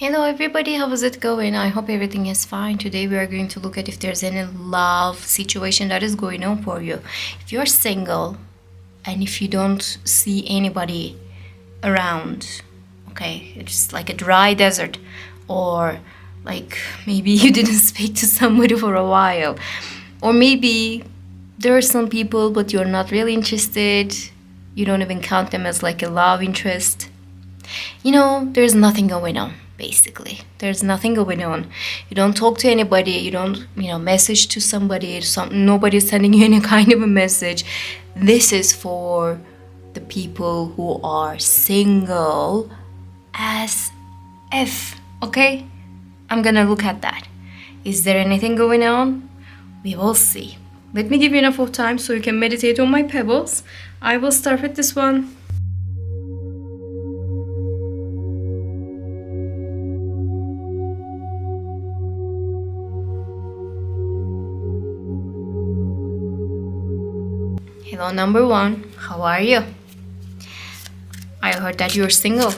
Hello everybody, how is it going? I hope everything is fine. Today we are going to look at if there's any love situation that is going on for you. If you're single and if you don't see anybody around, okay, it's like a dry desert, or like maybe you didn't speak to somebody for a while, or maybe there are some people but you're not really interested, you don't even count them as like a love interest. There's nothing going on, basically. There's nothing going on. You don't talk to anybody, you don't, message to somebody, nobody's sending you any kind of a message. This is for the people who are single as F, okay? I'm gonna look at that. Is there anything going on? We will see. Let me give you enough of time so you can meditate on my pebbles. I will start with this one. Hello, number one. How are you? I heard that you're single.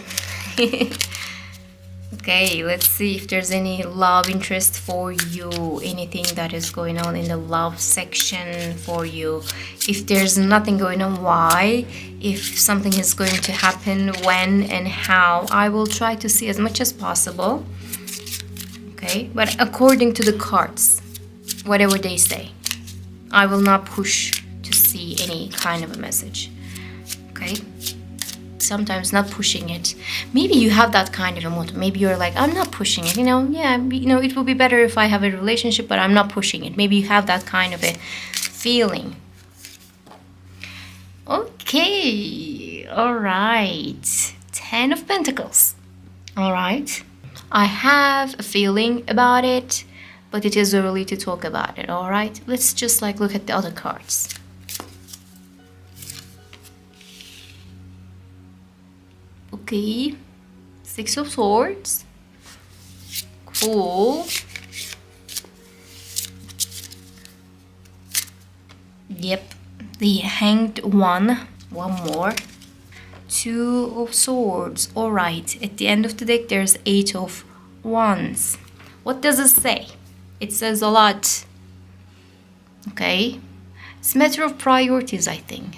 Okay, let's see if there's any love interest for you, anything that is going on in the love section for you. If there's nothing going on, why? If something is going to happen, when and how, I will try to see as much as possible. Okay, but according to the cards, whatever they say, I will not push to see any kind of a message. Okay, sometimes not pushing it. Maybe you have that kind of a motto. Maybe you're like, I'm not pushing it, it will be better if I have a relationship, but I'm not pushing it. Maybe you have that kind of a feeling. Okay, all right, 10 of Pentacles. All right, I have a feeling about it, but it is early to talk about it. All right, let's just look at the other cards. Okay, Six of Swords. Cool. Yep, the Hanged One. One more. Two of Swords. All right, at the end of the deck there's Eight of Wands. What does it say? It says a lot. Okay, it's a matter of priorities, I think.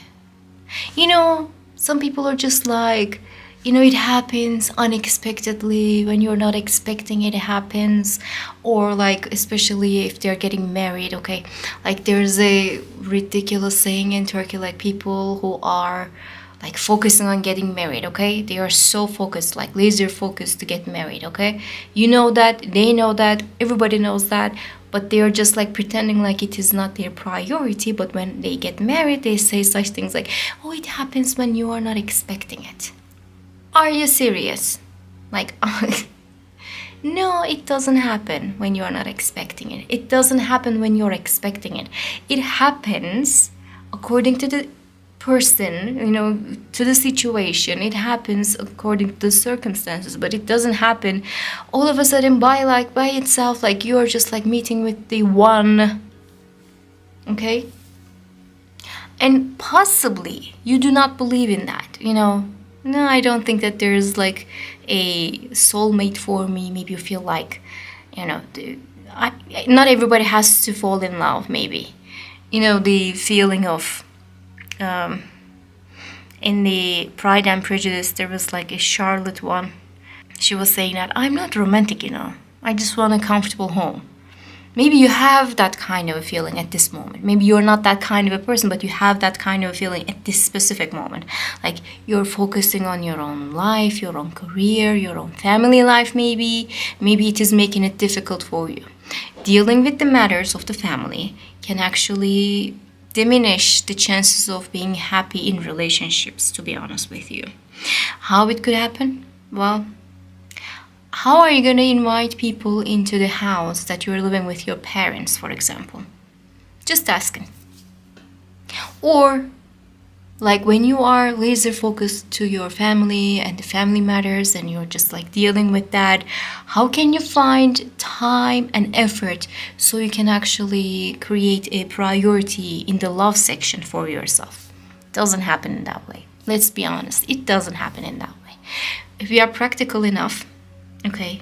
Some people are just like, it happens unexpectedly when you're not expecting it happens, or especially if they're getting married. Okay, there's a ridiculous saying in Turkey, people who are focusing on getting married. Okay, they are so focused, laser focused to get married. Okay, you know that, they know that, everybody knows that, but they are just pretending like it is not their priority. But when they get married, they say such things like, oh, it happens when you are not expecting it. Are you serious? No, it doesn't happen when you're not expecting it. It doesn't happen when you're expecting it. It happens according to the person, to the situation. It happens according to the circumstances, but it doesn't happen all of a sudden by itself, you're just meeting with the one. Okay? And possibly you do not believe in that, No, I don't think that there's a soulmate for me. Maybe you feel not everybody has to fall in love, maybe. The feeling of, in the Pride and Prejudice, there was a Charlotte one. She was saying that, I'm not romantic, I just want a comfortable home. Maybe you have that kind of a feeling at this moment. Maybe you're not that kind of a person, but you have that kind of a feeling at this specific moment. You're focusing on your own life, your own career, your own family life, maybe. Maybe it is making it difficult for you. Dealing with the matters of the family can actually diminish the chances of being happy in relationships, to be honest with you. How it could happen? Well, how are you going to invite people into the house that you're living with your parents, for example? Just asking. Or when you are laser focused to your family and the family matters and you're just dealing with that, how can you find time and effort so you can actually create a priority in the love section for yourself? It doesn't happen in that way. Let's be honest, it doesn't happen in that way. If we are practical enough, okay,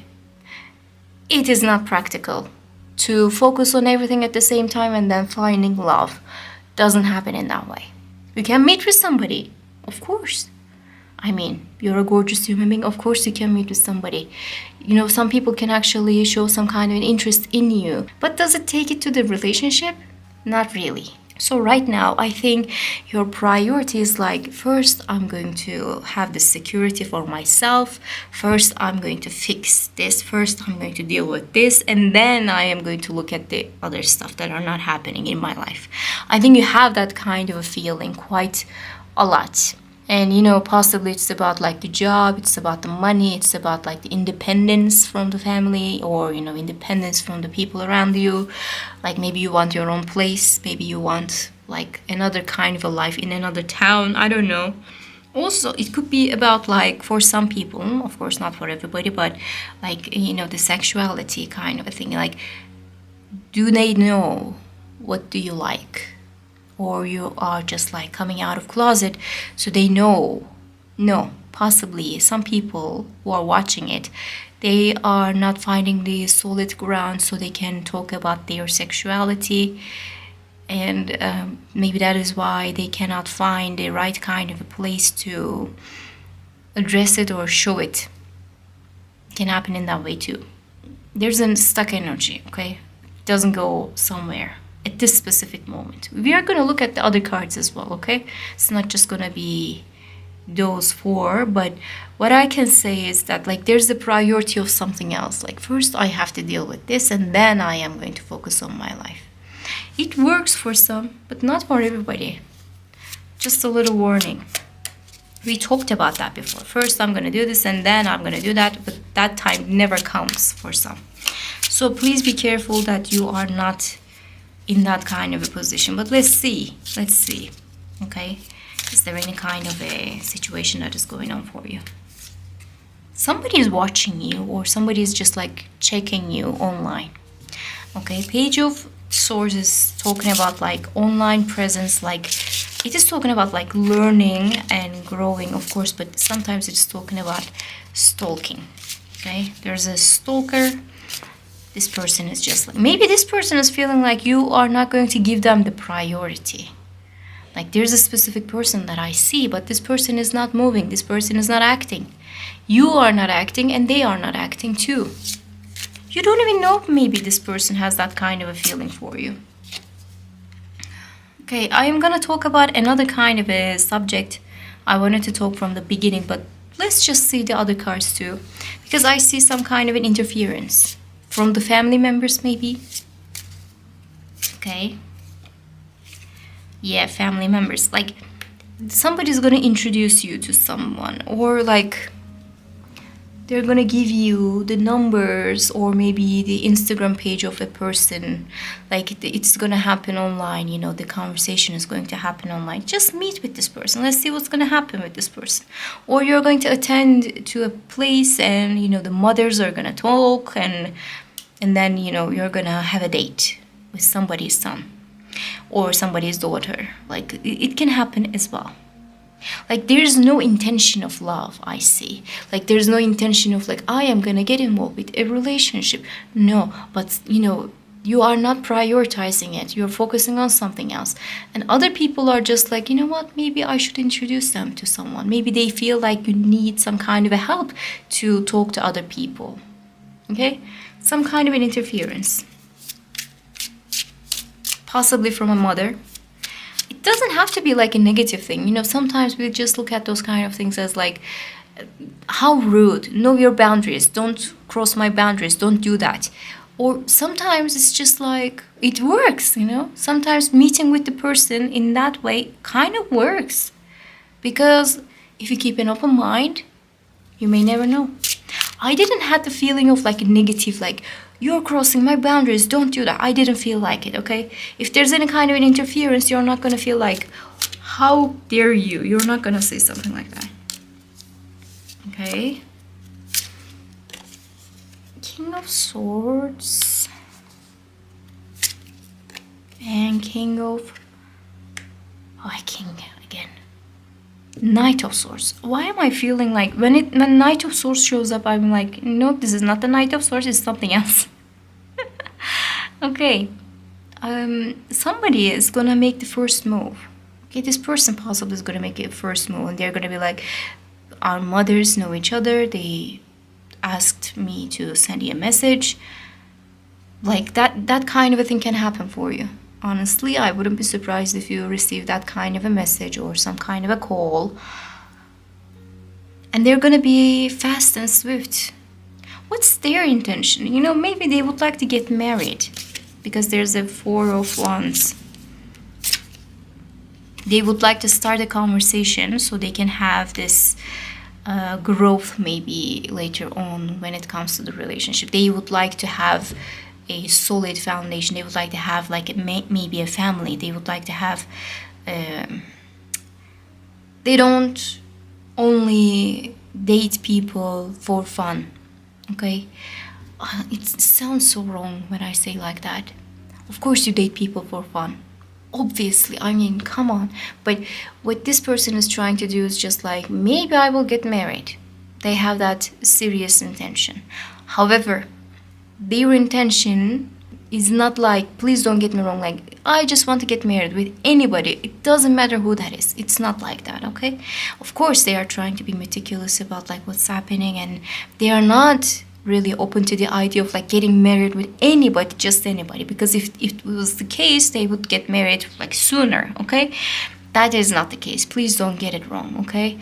it is not practical to focus on everything at the same time and then finding love. Doesn't happen in that way. You can meet with somebody, of course. I mean, you're a gorgeous human being, of course you can meet with somebody. You know, some people can actually show some kind of an interest in you. But does it take it to the relationship? Not really. So right now, I think your priority is like, first, I'm going to have the security for myself. First, I'm going to fix this. First, I'm going to deal with this. And then I am going to look at the other stuff that are not happening in my life. I think you have that kind of a feeling quite a lot. And, you know, possibly it's about like the job, it's about the money, it's about like the independence from the family, or, you know, independence from the people around you. Like maybe you want your own place, maybe you want like another kind of a life in another town, I don't know. Also, it could be about like, for some people, of course not for everybody, but like, you know, the sexuality kind of a thing. Like, do they know what do you like? Or you are just like coming out of closet, so they know. No, possibly some people who are watching it, they are not finding the solid ground so they can talk about their sexuality, and maybe that is why they cannot find the right kind of a place to address it or show it. It can happen in that way too. There's a stuck energy, okay? It doesn't go somewhere at this specific moment. We are going to look at the other cards as well, okay? It's not just going to be those four, but what I can say is that like there's the priority of something else. Like first I have to deal with this and then I am going to focus on my life. It works for some, but not for everybody. Just a little warning. We talked about that before. First I'm going to do this and then I'm going to do that, but that time never comes for some. So please be careful that you are not in that kind of a position. But let's see, okay? Is there any kind of a situation that is going on for you? Somebody is watching you, or somebody is just like checking you online. Okay, Page of Swords is talking about like online presence, like it is talking about like learning and growing, of course, but sometimes it's talking about stalking. Okay, there's a stalker. This person is just like, maybe this person is feeling like you are not going to give them the priority. Like there's a specific person that I see, but this person is not moving. This person is not acting. You are not acting and they are not acting too. You don't even know if maybe this person has that kind of a feeling for you. Okay, I am going to talk about another kind of a subject. I wanted to talk from the beginning, but let's just see the other cards too. Because I see some kind of an interference. From the family members, maybe. Okay. Yeah, family members. Like, somebody's gonna introduce you to someone. Or, like, they're gonna give you the numbers or maybe the Instagram page of a person. Like, it's gonna happen online, you know, the conversation is going to happen online. Just meet with this person. Let's see what's gonna happen with this person. Or you're going to attend to a place and, you know, the mothers are gonna talk and then, you know, you're gonna have a date with somebody's son or somebody's daughter. Like, it can happen as well. Like, there's no intention of love, I see. Like, there's no intention of, like, I am gonna get involved with a relationship. No, but, you know, you are not prioritizing it. You're focusing on something else. And other people are just like, you know what, maybe I should introduce them to someone. Maybe they feel like you need some kind of a help to talk to other people. Okay? Some kind of an interference. Possibly from a mother. It doesn't have to be like a negative thing. You know, sometimes we just look at those kind of things as like, how rude. Know your boundaries. Don't cross my boundaries. Don't do that. Or sometimes it's just like, it works, you know. Sometimes meeting with the person in that way kind of works. Because if you keep an open mind, you may never know. I didn't have the feeling of like a negative, like, you're crossing my boundaries, don't do that. I didn't feel like it, okay? If there's any kind of an interference, you're not going to feel like, how dare you? You're not going to say something like that. Okay? King of Swords. And King of... Oh, King again. Knight of Swords. Why am I feeling like when Knight of Swords shows up, I'm like, nope, this is not the Knight of Swords, it's something else. Okay. Somebody is gonna make the first move. Okay, this person possibly is gonna make a first move, and they're gonna be like, our mothers know each other. They asked me to send you a message. Like that kind of a thing can happen for you. Honestly, I wouldn't be surprised if you receive that kind of a message or some kind of a call. And they're gonna be fast and swift. What's their intention? Maybe they would like to get married, because there's a Four of Wands. They would like to start a conversation so they can have this growth maybe later on when it comes to the relationship. They would like to have a solid foundation. They would like to have like maybe a family. They would like to have they don't only date people for fun. Okay, it sounds so wrong when I say like that. Of course you date people for fun, obviously, I mean, come on. But what this person is trying to do is just like, maybe I will get married. They have that serious intention. However, their intention is not like, please don't get me wrong, like, I just want to get married with anybody. It doesn't matter who that is. It's not like that, okay? Of course, they are trying to be meticulous about like what's happening, and they are not really open to the idea of like getting married with anybody, just anybody. Because if it was the case, they would get married like sooner, okay? That is not the case. Please don't get it wrong, okay?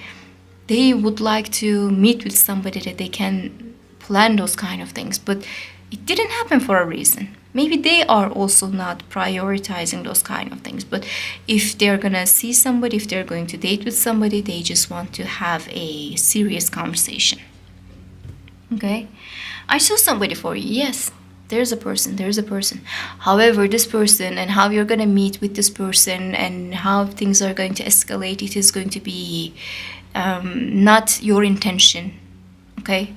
They would like to meet with somebody that they can plan those kind of things, but it didn't happen for a reason. Maybe they are also not prioritizing those kind of things. But if they're gonna see somebody, if they're going to date with somebody, they just want to have a serious conversation. Okay? I saw somebody for you. Yes, there's a person. However, this person and how you're gonna meet with this person and how things are going to escalate, it is going to be not your intention. Okay?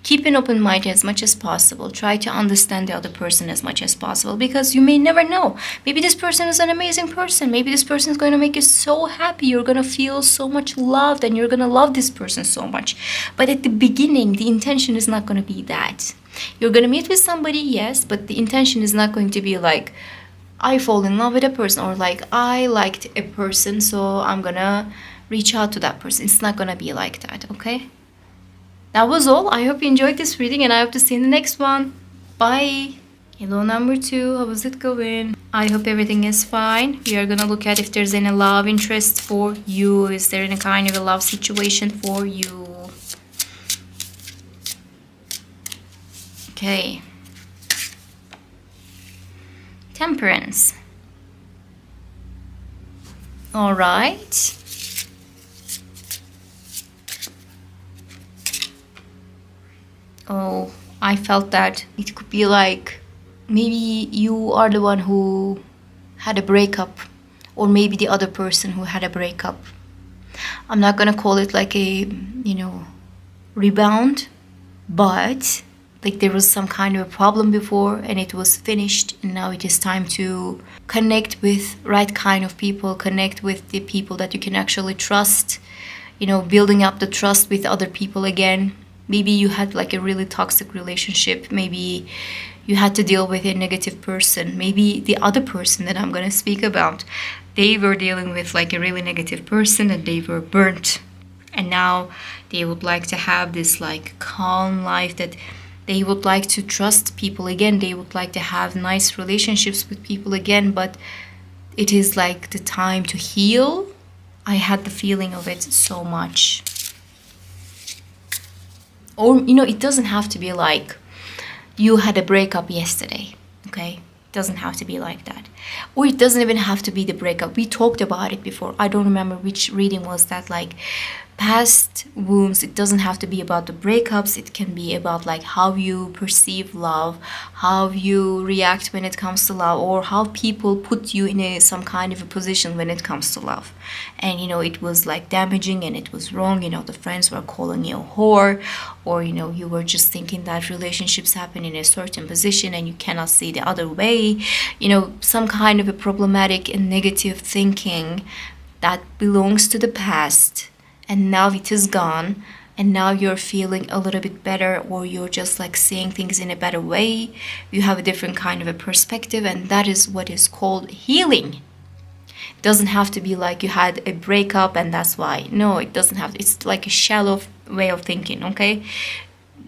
Keep an open mind as much as possible. Try to understand the other person as much as possible, because you may never know. Maybe this person is an amazing person. Maybe this person is going to make you so happy. You're going to feel so much loved, and you're going to love this person so much. But at the beginning, the intention is not going to be that. You're going to meet with somebody, yes, but the intention is not going to be like, I fall in love with a person, or like, I liked a person, so I'm going to reach out to that person. It's not going to be like that, okay? That was all. I hope you enjoyed this reading, and I hope to see you in the next one. Bye. Hello, number 2. How is it going? I hope everything is fine. We are gonna look at if there's any love interest for you. Is there any kind of a love situation for you? Okay. Temperance. All right. Oh, I felt that it could be like maybe you are the one who had a breakup, or maybe the other person who had a breakup. I'm not gonna call it like a, rebound, but like there was some kind of a problem before and it was finished, and now it is time to connect with right kind of people, connect with the people that you can actually trust, building up the trust with other people again. Maybe you had like a really toxic relationship. Maybe you had to deal with a negative person. Maybe the other person that I'm going to speak about, they were dealing with like a really negative person and they were burnt. And now they would like to have this like calm life, that they would like to trust people again. They would like to have nice relationships with people again. But it is like the time to heal. I had the feeling of it so much. Or, it doesn't have to be like you had a breakup yesterday, okay? It doesn't have to be like that. Or it doesn't even have to be the breakup. We talked about it before. I don't remember which reading was that, like past wounds. It doesn't have to be about the breakups. It can be about like how you perceive love, how you react when it comes to love, or how people put you in some kind of a position when it comes to love. And it was like damaging and it was wrong. The friends were calling you a whore, or you were just thinking that relationships happen in a certain position and you cannot see the other way. Some kind of a problematic and negative thinking that belongs to the past, and now it is gone, and now you're feeling a little bit better, or you're just like seeing things in a better way. You have a different kind of a perspective, and that is what is called healing. It doesn't have to be like you had a breakup and that's why. No, it doesn't have. It's like a shallow way of thinking, okay?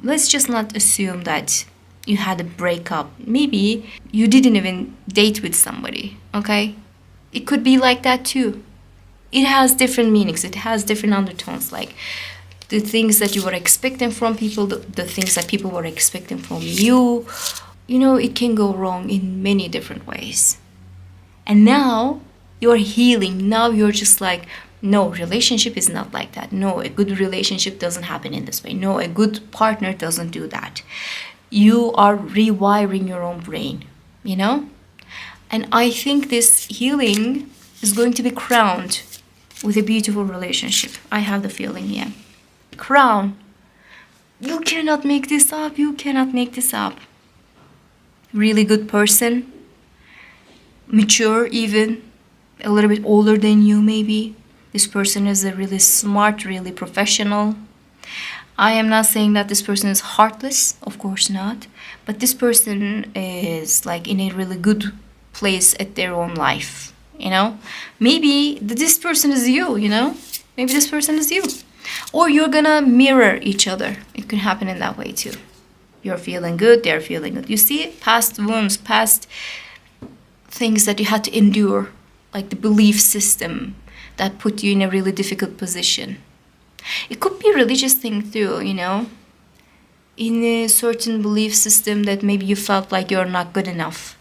Let's just not assume that you had a breakup. Maybe you didn't even date with somebody, okay? It could be like that too. It has different meanings. It has different undertones, like the things that you were expecting from people, the things that people were expecting from you. You know, it can go wrong in many different ways. And now you're healing. Now you're just like, no, relationship is not like that. No, a good relationship doesn't happen in this way. No, a good partner doesn't do that. You are rewiring your own brain, you know? And I think this healing is going to be crowned with a beautiful relationship. I have the feeling, yeah. Crown. You cannot make this up. You cannot make this up. Really good person. Mature even. A little bit older than you maybe. This person is a really smart, really professional. I am not saying that this person is heartless. Of course not. But this person is like in a really good place at their own life. You know? Maybe this person is you, you know? Maybe this person is you. Or you're gonna mirror each other. It could happen in that way too. You're feeling good, they're feeling good. You see, past wounds, past things that you had to endure, like the belief system that put you in a really difficult position. It could be a religious thing too, you know, in a certain belief system that maybe you felt like you're not good enough.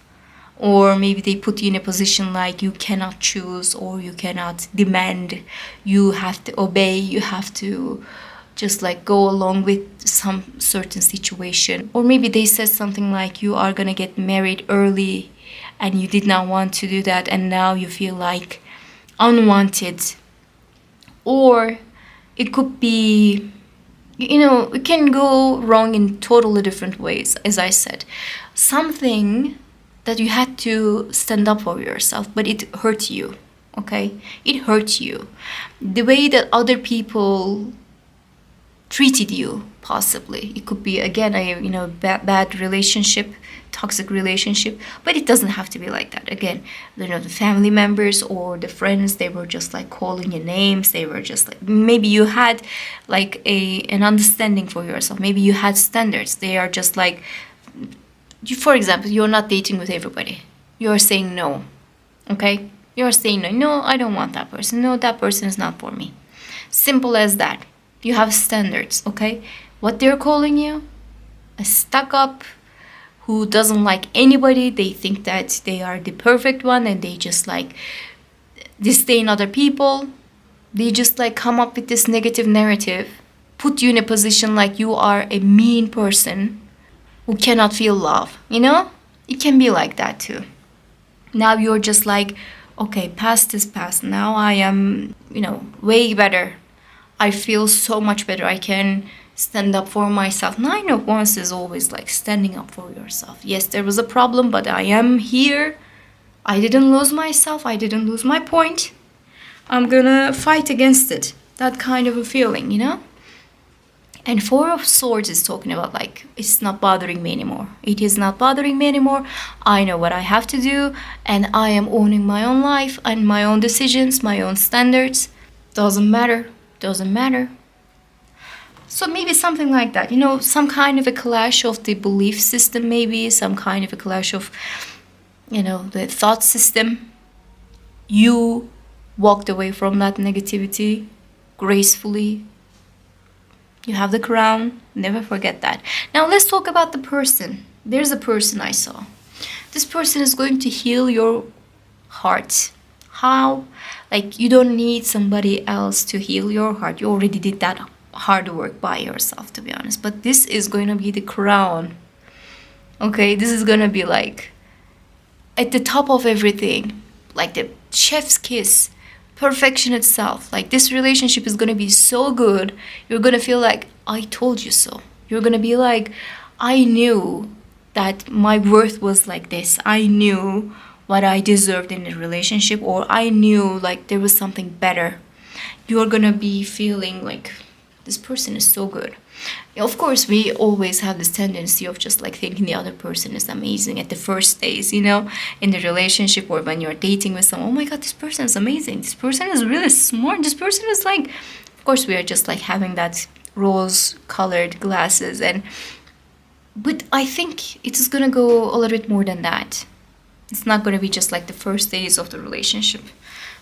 Or maybe they put you in a position like you cannot choose or you cannot demand. You have to obey, you have to just like go along with some certain situation. Or maybe they said something like you are gonna get married early and you did not want to do that and now you feel like unwanted. Or it could be, you know, it can go wrong in totally different ways, as I said. Something that you had to stand up for yourself, but it hurt you, okay? It hurt you. The way that other people treated you, possibly. It could be, again, a bad relationship, toxic relationship, but it doesn't have to be like that. Again, you know, the family members or the friends, they were just like calling you names. They were just like, maybe you had like an understanding for yourself. Maybe you had standards. They are just like, for example, you're not dating with everybody. You're saying no, okay? You're saying no. No, I don't want that person. No, that person is not for me. Simple as that. You have standards, okay? What they're calling you? A stuck-up who doesn't like anybody. They think that they are the perfect one and they just like disdain other people. They just like come up with this negative narrative, put you in a position like you are a mean person who cannot feel love, you know? It can be like that too. Now you're just like, okay, past is past. Now I am, you know, way better. I feel so much better. I can stand up for myself. 9 of Wands is always like standing up for yourself. Yes, there was a problem, but I am here. I didn't lose myself. I didn't lose my point. I'm gonna fight against it. That kind of a feeling, you know? And 4 of Swords is talking about like, it's not bothering me anymore. It is not bothering me anymore. I know what I have to do and I am owning my own life and my own decisions, my own standards. Doesn't matter. Doesn't matter. So maybe something like that, you know, some kind of a clash of the belief system, maybe some kind of a clash of, you know, the thought system. You walked away from that negativity gracefully. You have the crown. Never forget that. Now let's talk about the person. There's a person I saw. This person is going to heal your heart. How? Like, you don't need somebody else to heal your heart. You already did that hard work by yourself, to be honest. But this is going to be the crown. Okay, this is going to be like at the top of everything. Like the chef's kiss. Perfection itself. Like, this relationship is going to be so good. You're going to feel like, I told you so. You're going to be like, I knew that my worth was like this. I knew what I deserved in the relationship, or I knew like there was something better, you're gonna be feeling like this person is so good. Of course, we always have this tendency of just like thinking the other person is amazing at the first days, you know, in the relationship, or when you're dating with someone. Oh my god, this person is amazing. This person is really smart. This person is like, of course, we are just like having that rose-colored glasses, but I think it is gonna go a little bit more than that. It's not gonna be just like the first days of the relationship.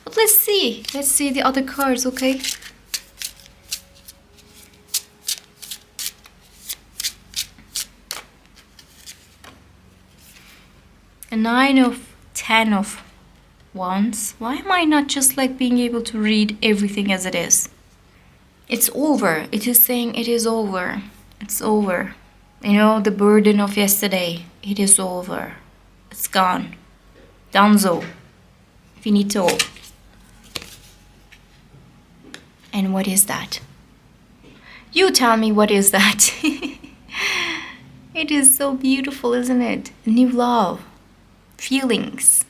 But let's see. Let's see the other cards, okay? A 9 of 10 of Wands. Why am I not just like being able to read everything as it is? It's over. It is saying it is over. It's over. You know, the burden of yesterday, it is over. It's gone. Donezo. Finito. And what is that? You tell me, what is that? It is so beautiful, isn't it? New love. Feelings.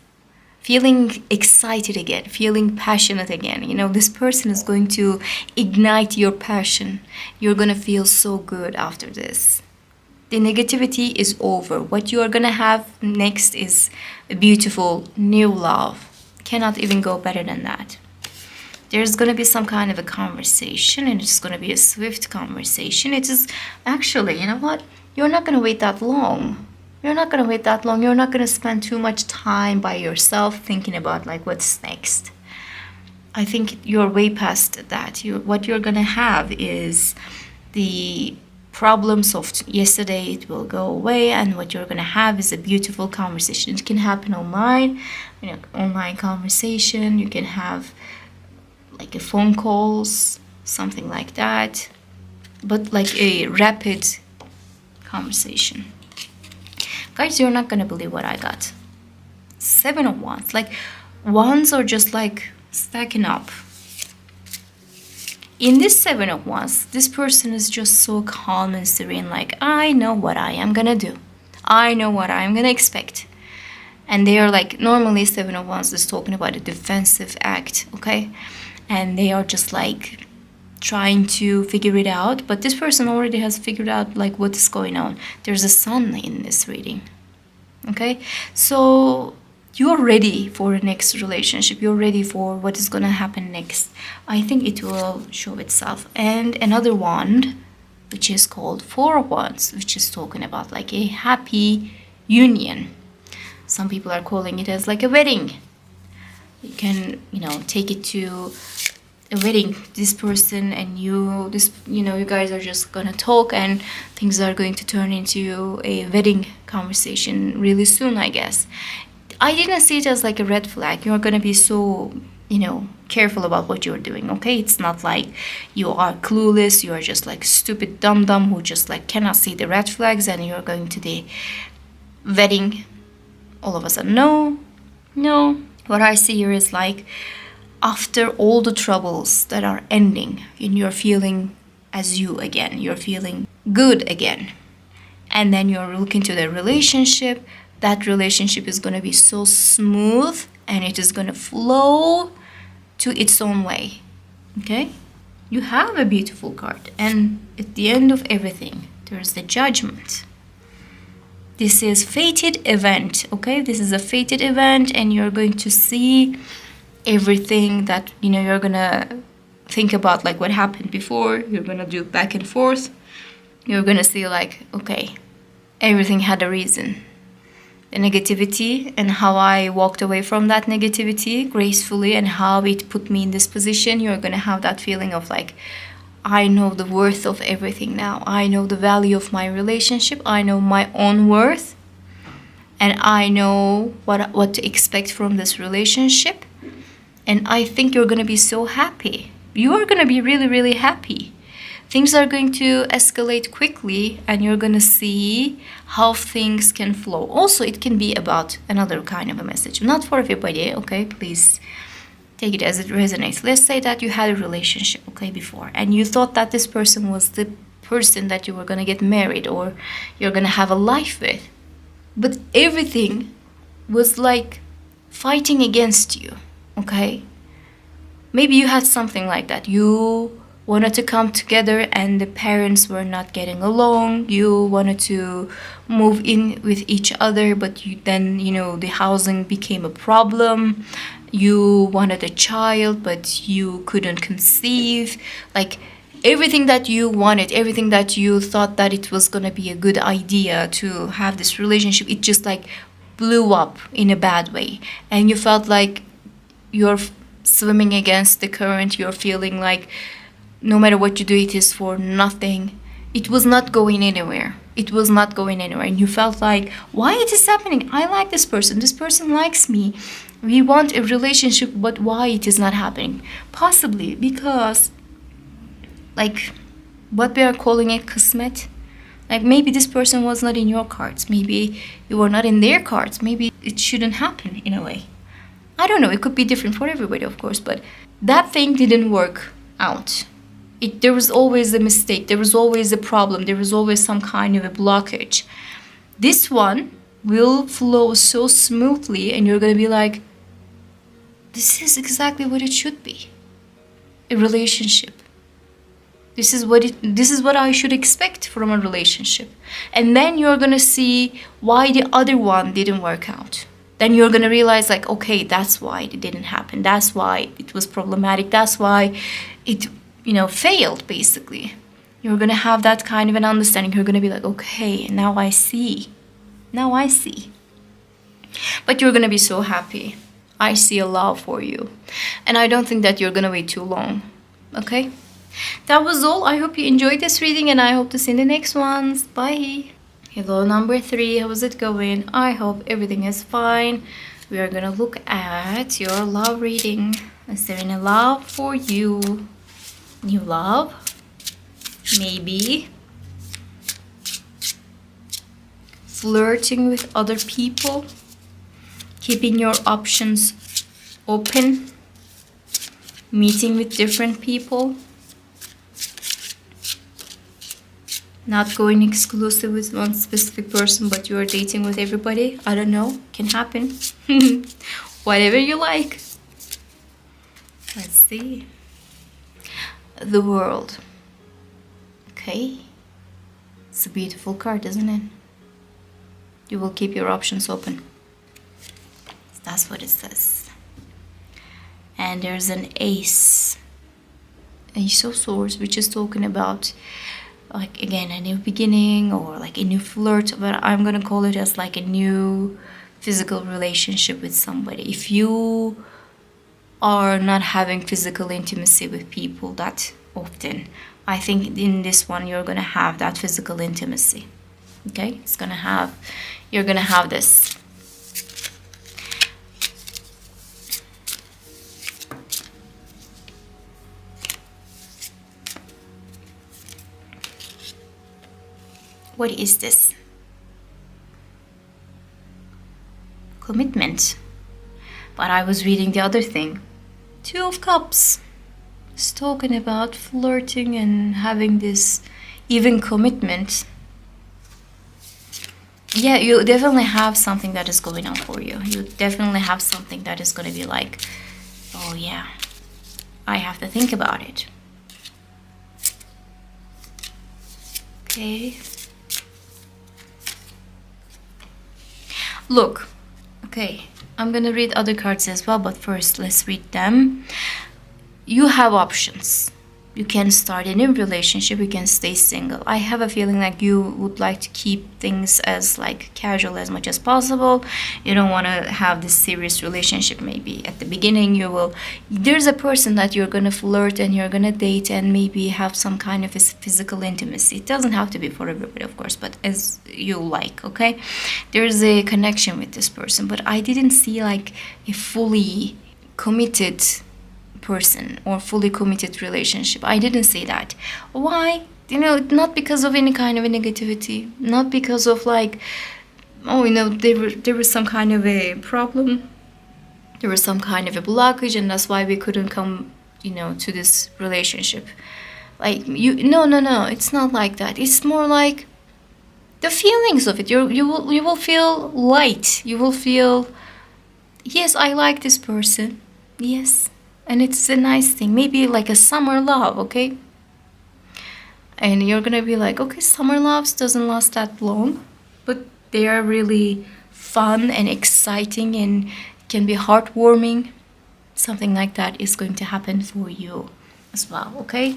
Feeling excited again. Feeling passionate again. You know, this person is going to ignite your passion. You're going to feel so good after this. The negativity is over. What you are going to have next is a beautiful new love. Cannot even go better than that. There's going to be some kind of a conversation, and it's going to be a swift conversation. It is actually, you know what? You're not going to wait that long. You're not going to wait that long. You're not going to spend too much time by yourself thinking about like what's next. I think you're way past that. What you're going to have is the problems of yesterday. It will go away, and what you're going to have is a beautiful conversation. It can happen online, you know, online conversation. You can have like a phone calls, something like that, but like a rapid conversation. Guys, you're not gonna believe what I got. 7 of Wands. Like, wands are just like stacking up. In this 7 of Wands, this person is just so calm and serene. Like, I know what I am gonna do. I know what I'm gonna expect. And they are like, normally 7 of Wands is talking about a defensive act, okay? And they are just like trying to figure it out, but this person already has figured out like what is going on. There's a sun in this reading, okay? So you're ready for the next relationship. You're ready for what is gonna happen next. I think it will show itself. And another wand, which is called 4 of Wands, which is talking about like a happy union. Some people are calling it as like a wedding. You can, you know, take it to a wedding. This person and you, you know, you guys are just gonna talk, and things are going to turn into a wedding conversation really soon, I guess. I didn't see it as like a red flag. You're gonna be so, you know, careful about what you're doing, okay? It's not like you are clueless. You are just like stupid dum-dum who just like cannot see the red flags, and you're going to the wedding all of a sudden. No. What I see here is like, after all the troubles that are ending, and you're feeling as you again, you're feeling good again, and then you're looking to the relationship. That relationship is going to be so smooth, and it is going to flow to its own way, okay? You have a beautiful card, and at the end of everything, there's the Judgment. This is fated event, okay? This is a fated event, and you're going to see everything that, you know, you're gonna think about like what happened before. You're gonna do back and forth. You're gonna see like, okay, everything had a reason. The negativity and how I walked away from that negativity gracefully, and how it put me in this position. You're gonna have that feeling of like, I know the worth of everything now. I know the value of my relationship. I know my own worth, and I know what to expect from this relationship. And I think you're going to be so happy. You are going to be really, really happy. Things are going to escalate quickly, and you're going to see how things can flow. Also, it can be about another kind of a message. Not for everybody, okay? Please take it as it resonates. Let's say that you had a relationship, okay, before, and you thought that this person was the person that you were going to get married or you're going to have a life with. But everything was like fighting against you, okay? Maybe you had something like that. You wanted to come together and the parents were not getting along. You wanted to move in with each other, but then, the housing became a problem. You wanted a child, but you couldn't conceive. Like, everything that you wanted, everything that you thought that it was going to be a good idea to have this relationship, it just like blew up in a bad way. And you felt like you're swimming against the current. You're feeling like no matter what you do, it is for nothing. It was not going anywhere. It was not going anywhere. And you felt like, why it is happening? I like this person. This person likes me. We want a relationship, but why it is not happening? Possibly because, like, what we are calling it kismet. Like, maybe this person was not in your cards. Maybe you were not in their cards. Maybe it shouldn't happen in a way. I don't know. It could be different for everybody, of course. But that thing didn't work out. There was always a mistake. There was always a problem. There was always some kind of a blockage. This one will flow so smoothly, and you're going to be like, this is exactly what it should be. A relationship. This is what I should expect from a relationship. And then you're going to see why the other one didn't work out. Then you're going to realize, like, okay, that's why it didn't happen. That's why it was problematic. That's why it, failed, basically. You're going to have that kind of an understanding. You're going to be like, okay, now I see. Now I see. But you're going to be so happy. I see a love for you. And I don't think that you're going to wait too long. Okay? That was all. I hope you enjoyed this reading, and I hope to see you in the next ones. Bye. Hello, number 3. How's it going? I hope everything is fine. We are gonna look at your love reading. Is there any love for you? New love? Maybe. Flirting with other people? Keeping your options open? Meeting with different people? Not going exclusive with one specific person, but you are dating with everybody. I don't know. Can happen. Whatever you like. Let's see. The World. Okay. It's a beautiful card, isn't it? You will keep your options open. That's what it says. And there's an Ace. Ace of Swords, which is talking about, like, again, a new beginning or like a new flirt, but I'm gonna call it as like a new physical relationship with somebody. If you are not having physical intimacy with people that often, I think in this one you're gonna have that physical intimacy. Okay, you're gonna have this. What is this? Commitment. But I was reading the other thing. 2 of Cups. It's talking about flirting and having this even commitment. Yeah, you definitely have something that is going on for you. You definitely have something that is going to be like, oh yeah, I have to think about it. Okay. Look, okay, I'm gonna read other cards as well, but first let's read them. You have options. You can start a new relationship, you can stay single. I have a feeling like you would like to keep things as like casual as much as possible. You don't want to have this serious relationship. Maybe at the beginning there's a person that you're gonna flirt and you're gonna date and maybe have some kind of a physical intimacy. It doesn't have to be for everybody, of course, but as you like, okay? There's a connection with this person, but I didn't see like a fully committed person or fully committed relationship. I didn't say that. Why? Not because of any kind of a negativity, not because of like, oh, there was some kind of a problem, there was some kind of a blockage, and that's why we couldn't come, to this relationship. Like, no, it's not like that. It's more like the feelings of it. You will feel light. You will feel yes, I like this person. Yes. And it's a nice thing. Maybe like a summer love, okay? And you're gonna be like, okay, summer loves doesn't last that long, but they are really fun and exciting and can be heartwarming. Something like that is going to happen for you as well, okay?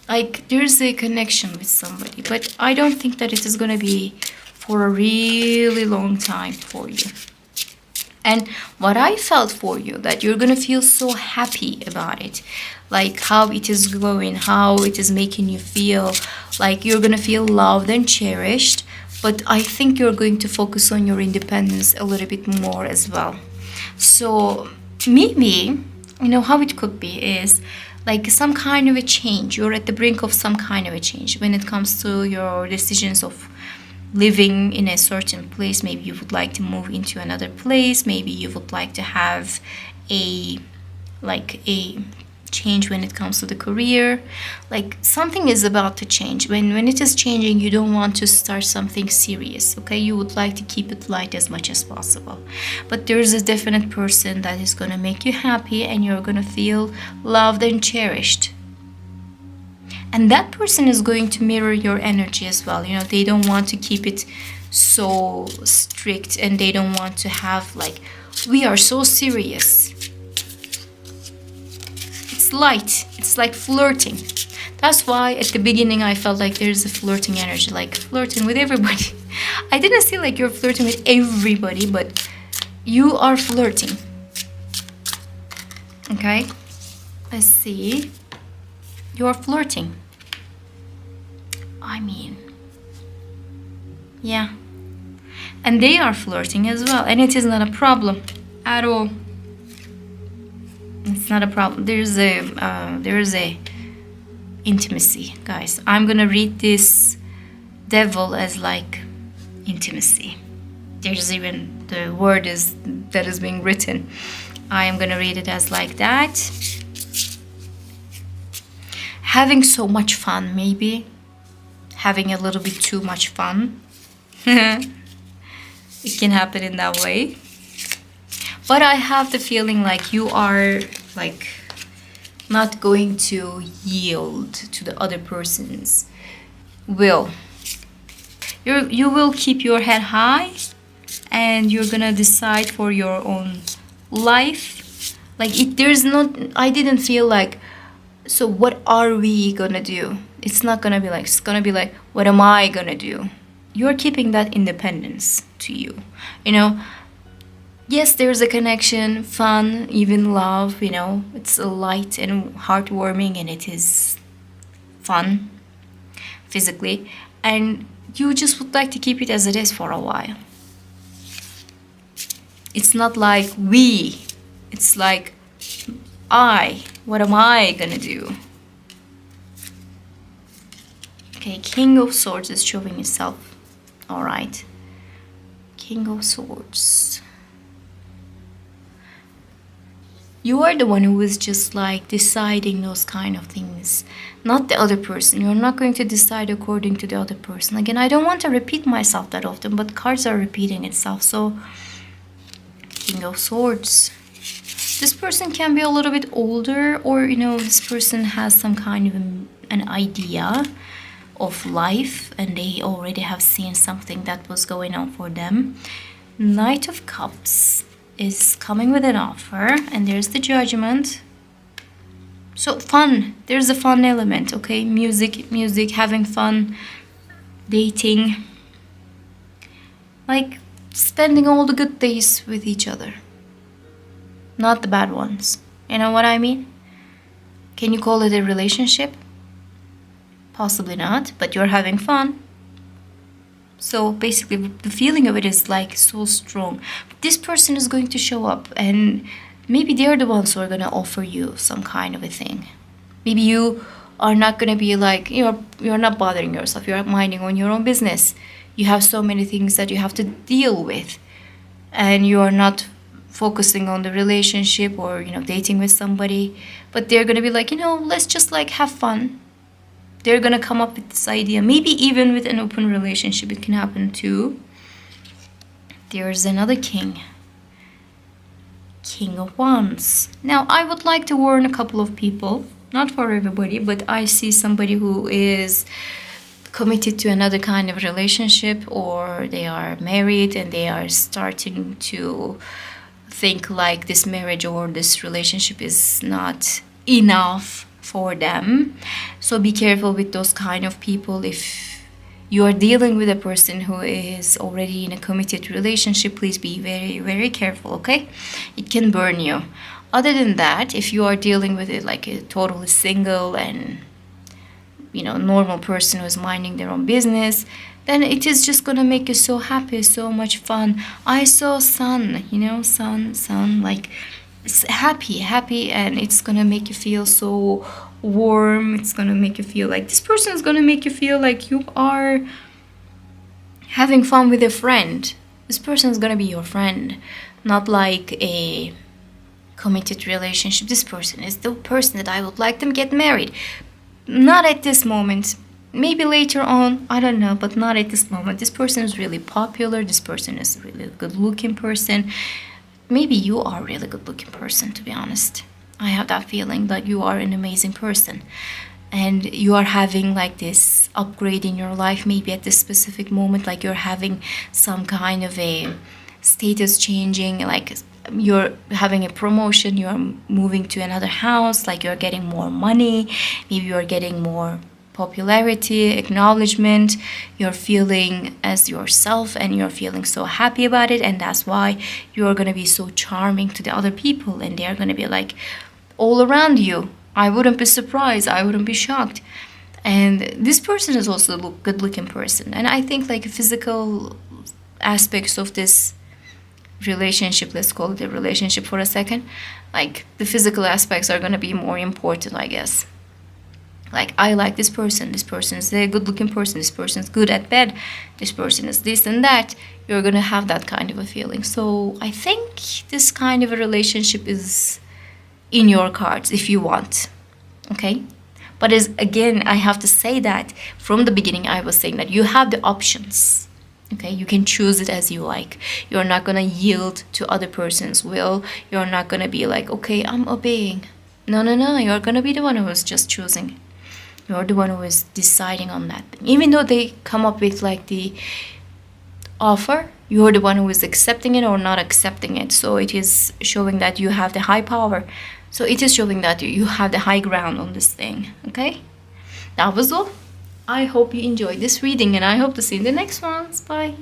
Like there's a connection with somebody, but I don't think that it is gonna be for a really long time for you. And what I felt for you, that you're gonna feel so happy about it, like how it is going, how it is making you feel, like you're gonna feel loved and cherished. But I think you're going to focus on your independence a little bit more as well. So maybe, you know, how it could be is like some kind of a change. You're at the brink of some kind of a change when it comes to your decisions of living in a certain place. Maybe you would like to move into another place. Maybe you would like to have a a change when it comes to the career. Like something is about to change. When it is changing, you don't want to start something serious, okay? You would like to keep it light as much as possible. But there's a definite person that is going to make you happy and you're going to feel loved and cherished. And that person is going to mirror your energy as well. You know, they don't want to keep it so strict and they don't want to have like, we are so serious. It's light. It's like flirting. That's why at the beginning I felt like there's a flirting energy, like flirting with everybody. I didn't say like you're flirting with everybody, but you are flirting. Okay? Let's see. You're flirting. I mean, yeah. And they are flirting as well. And it is not a problem at all. It's not a problem. There's a intimacy, guys. I'm gonna read this devil as like intimacy. There's even the word that is being written. I am gonna read it as like that. Having so much fun, maybe. Having a little bit too much fun. It can happen in that way. But I have the feeling like you are like not going to yield to the other person's will. You will keep your head high and you're gonna decide for your own life. Like I didn't feel like, so what are we gonna do? It's not gonna be like, it's gonna be like, what am I gonna do? You're keeping that independence to you, you know. Yes, there's a connection, fun, even love, you know. It's light and heartwarming and it is fun physically. And you just would like to keep it as it is for a while. It's not like we. It's like what am I gonna do? Okay, King of Swords is showing itself. Alright. King of Swords. You are the one who is just like deciding those kind of things, not the other person. You're not going to decide according to the other person. Again, I don't want to repeat myself that often, but cards are repeating itself. So, King of Swords. This person can be a little bit older, or you know, this person has some kind of an idea of life and they already have seen something that was going on for them. Knight of Cups is coming with an offer, and there's the Judgment. So fun, there's a fun element, okay? Music, having fun, dating, like spending all the good days with each other, not the bad ones. You know what I mean? Can you call it a relationship? Possibly not, but you're having fun. So basically the feeling of it is like so strong. This person is going to show up and maybe they're the ones who are going to offer you some kind of a thing. Maybe you are not going to be like, you're not bothering yourself. You're minding on your own business. You have so many things that you have to deal with. And you are not focusing on the relationship or, dating with somebody. But they're going to be like, let's just like have fun. They're gonna come up with this idea. Maybe even with an open relationship, it can happen too. There's another king. King of Wands. Now, I would like to warn a couple of people, not for everybody, but I see somebody who is committed to another kind of relationship, or they are married and they are starting to think like this marriage or this relationship is not enough for them. So be careful with those kind of people. If you are dealing with a person who is already in a committed relationship, please be very, very careful, okay? It can burn you. Other than that, if you are dealing with it like a totally single and, normal person who's minding their own business, then it is just gonna make you so happy, so much fun. I saw sun, sun, like happy, and it's gonna make you feel so warm. It's gonna make you feel like this person is gonna make you feel like you are having fun with a friend. This person is gonna be your friend, not like a committed relationship. This person is the person that I would like them get married. Not at this moment. Maybe later on, I don't know, but not at this moment. This person is really popular. This person is a really good looking person. Maybe you are a really good looking person, to be honest. I have that feeling that you are an amazing person. And you are having like this upgrade in your life, maybe at this specific moment, like you're having some kind of a status changing, like you're having a promotion, you're moving to another house, like you're getting more money, maybe you're getting more popularity, acknowledgement, you're feeling as yourself and you're feeling so happy about it, and that's why you're going to be so charming to the other people and they're going to be like all around you. I wouldn't be surprised, I wouldn't be shocked. And this person is also a good looking person, and I think like physical aspects of this relationship, let's call it a relationship for a second, like the physical aspects are going to be more important, I guess. Like, I like this person is a good looking person, this person is good at bed, this person is this and that. You're going to have that kind of a feeling. So I think this kind of a relationship is in your cards if you want, okay? But as again, I have to say that from the beginning I was saying that you have the options, okay? You can choose it as you like. You're not going to yield to other person's will. You're not going to be like, okay, I'm obeying. No, you're going to be the one who is just choosing. You're the one who is deciding on that thing. Even though they come up with like the offer, you're the one who is accepting it or not accepting it. So it is showing that you have the high power. So it is showing that you have the high ground on this thing, okay? That was all. I hope you enjoyed this reading and I hope to see you in the next ones. Bye.